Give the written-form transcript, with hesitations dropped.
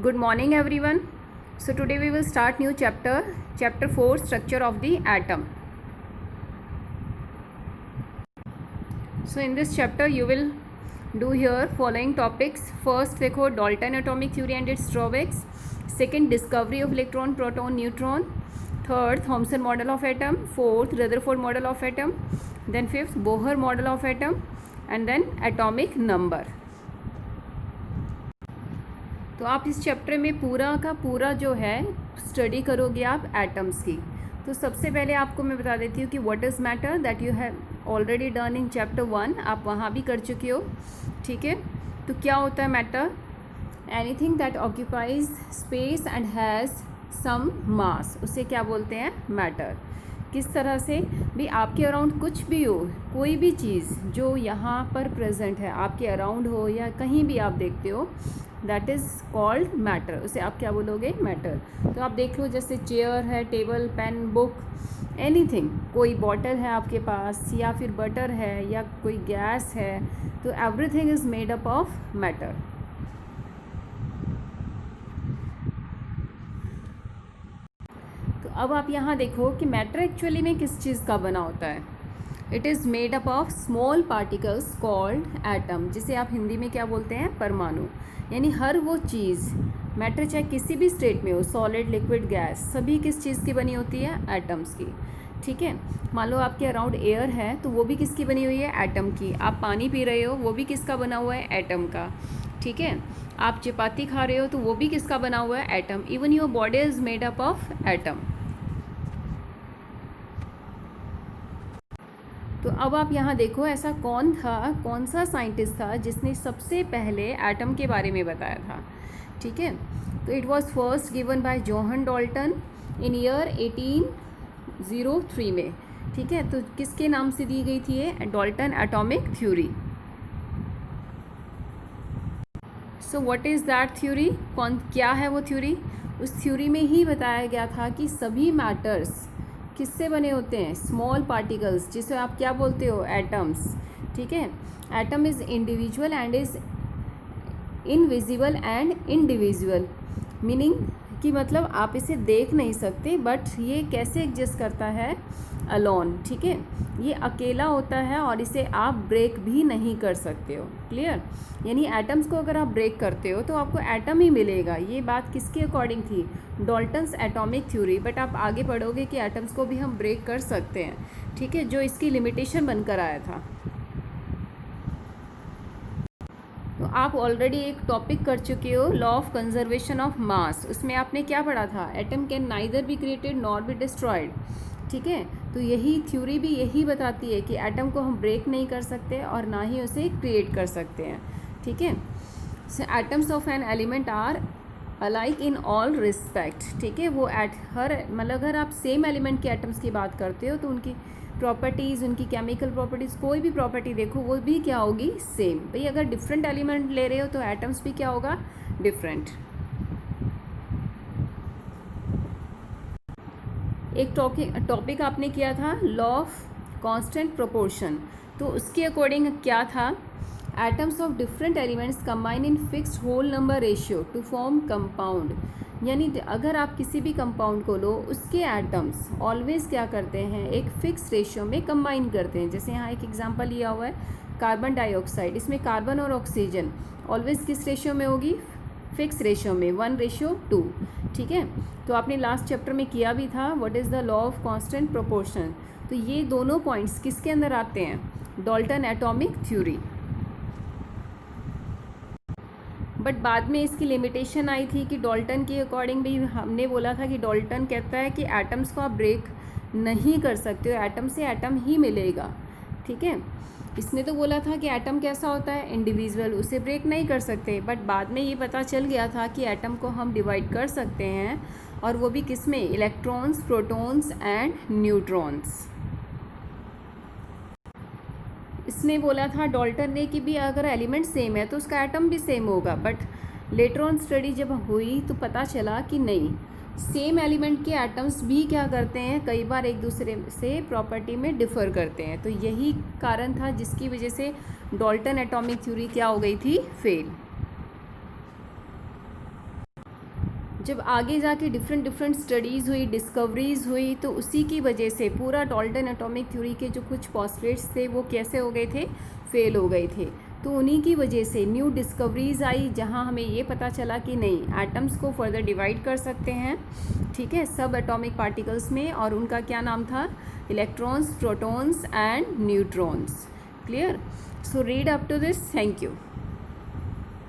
Good morning everyone. So today we will start new chapter 4, structure of the atom. So in this chapter you will do here following topics. First देखो Dalton atomic theory and its drawbacks. Second, discovery of electron, proton, neutron. Third, Thomson model of atom. Fourth, Rutherford model of atom. Then fifth, Bohr model of atom. And then atomic number. तो आप इस chapter में पूरा का पूरा जो है study करोगे आप एटम्स की. तो सबसे पहले आपको मैं बता देती हूँ कि what is matter, that you have already done in chapter 1. आप वहाँ भी कर चुके हो. ठीक है. तो क्या होता है matter? Anything that occupies space and has some mass, उसे क्या बोलते हैं? मैटर. किस तरह से भी आपके अराउंड कुछ भी हो, कोई भी चीज़ जो यहाँ पर प्रेजेंट है आपके अराउंड हो या कहीं भी आप देखते हो, दैट इज़ कॉल्ड मैटर. उसे आप क्या बोलोगे? मैटर. तो आप देख लो, जैसे चेयर है, टेबल, पेन, बुक, एनीथिंग. कोई बॉटल है आपके पास या फिर बटर है या कोई गैस है, तो everything is made up of matter. तो अब आप यहाँ देखो कि मैटर एक्चुअली में किस चीज़ का बना होता है. It is made up of small particles called atom, जिसे आप हिंदी में क्या बोलते हैं? परमाणु. यानी हर वो चीज़, मैटर चाहे किसी भी स्टेट में हो, सॉलिड, लिक्विड, गैस, सभी किस चीज़ की बनी होती है? एटम्स की. ठीक है. मान लो आपके अराउंड एयर है तो वो भी किसकी बनी हुई है? एटम की. आप पानी पी रहे हो, वो भी किसका बना हुआ है? एटम का. ठीक है. आप चपाती खा रहे हो तो वो भी किसका बना हुआ है? Atom. Even your body is made up of atom. तो अब आप यहाँ देखो, ऐसा कौन था, कौन सा साइंटिस्ट था जिसने सबसे पहले एटम के बारे में बताया था. ठीक है. तो it was first given by Johan Dalton in year 1803 में. ठीक है. तो किसके नाम से दी गई थी ये? Dalton atomic theory. So what is that theory? क्या है वो थ्योरी? उस थ्योरी में ही बताया गया था कि सभी मैटर्स किससे बने होते हैं? स्मॉल पार्टिकल्स, जिसे आप क्या बोलते हो? एटम्स. ठीक है. Atom is individual and is invisible and individual. Meaning कि मतलब आप इसे देख नहीं सकते, बट ये कैसे एग्जिस्ट करता है? अलोन. ठीक है. ये अकेला होता है और इसे आप ब्रेक भी नहीं कर सकते हो. क्लियर? यानी एटम्स को अगर आप ब्रेक करते हो तो आपको एटम ही मिलेगा. ये बात किसके अकॉर्डिंग थी? Dalton's atomic theory. बट आप आगे पढ़ोगे कि एटम्स को भी हम ब्रेक कर सकते हैं. ठीक है. जो इसकी लिमिटेशन बनकर आया था. तो आप ऑलरेडी एक टॉपिक कर चुके हो, law of conservation of mass. उसमें आपने क्या पढ़ा था? Atom can neither be created nor be destroyed. ठीक है. तो यही थ्योरी भी यही बताती है कि एटम को हम ब्रेक नहीं कर सकते और ना ही उसे क्रिएट कर सकते हैं. ठीक है. So atoms of an element are alike in all respect. ठीक है. वो हर मतलब अगर आप सेम एलिमेंट के एटम्स की बात करते हो तो उनकी प्रॉपर्टीज़, उनकी केमिकल प्रॉपर्टीज़, कोई भी प्रॉपर्टी देखो वो भी क्या होगी? सेम. भाई अगर डिफरेंट एलिमेंट ले रहे हो तो एटम्स भी क्या होगा? डिफरेंट. एक टॉपिक आपने किया था लॉ ऑफ कांस्टेंट प्रोपोर्शन. तो उसके अकॉर्डिंग क्या था? Atoms of different elements combine in fixed whole number ratio to form compound. यानी अगर आप किसी भी कंपाउंड को लो, उसके एटम्स ऑलवेज क्या करते हैं? एक फिक्स रेशियो में कंबाइन करते हैं. जैसे यहाँ एक एग्जांपल लिया हुआ है कार्बन डाइऑक्साइड. इसमें कार्बन और ऑक्सीजन ऑलवेज किस रेशियो में होगी? फिक्स रेशियो में, 1:2. ठीक है. तो आपने लास्ट चैप्टर में किया भी था, what is the law of constant proportion. तो ये दोनों पॉइंट्स किसके अंदर आते हैं? Dalton atomic theory. बट बाद में इसकी लिमिटेशन आई थी कि डाल्टन के अकॉर्डिंग भी हमने बोला था कि डाल्टन कहता है कि एटम्स को आप ब्रेक नहीं कर सकते हो, एटम से एटम ही मिलेगा. ठीक है. इसने तो बोला था कि एटम कैसा होता है? इंडिविजुअल, उसे ब्रेक नहीं कर सकते. बट बाद में ये पता चल गया था कि एटम को हम डिवाइड कर सकते हैं, और वो भी किस में? Electrons, protons and neutrons. इसने बोला था डाल्टन ने कि भी अगर एलिमेंट सेम है तो उसका एटम भी सेम होगा. बट लेटर ऑन स्टडी जब हुई तो पता चला कि नहीं, सेम एलिमेंट के एटम्स भी क्या करते हैं? कई बार एक दूसरे से प्रॉपर्टी में डिफ़र करते हैं. तो यही कारण था जिसकी वजह से डाल्टन एटॉमिक थ्योरी क्या हो गई थी? फेल. जब आगे जाके डिफरेंट डिफरेंट स्टडीज़ हुई, डिस्कवरीज़ हुई, तो उसी की वजह से पूरा डाल्टन एटॉमिक थ्योरी के जो कुछ पॉस्टुलेट्स थे वो कैसे हो गए थे, फेल हो गए थे। तो उन्हीं की वजह से न्यू डिस्कवरीज़ आई, जहां हमें ये पता चला कि नहीं, एटम्स को फर्दर डिवाइड कर सकते हैं, ठीक है, सब एटॉमिक पार्टिकल्स में, और उनका क्या नाम था, electrons, protons and neutrons. Clear? So read up to this. Thank you.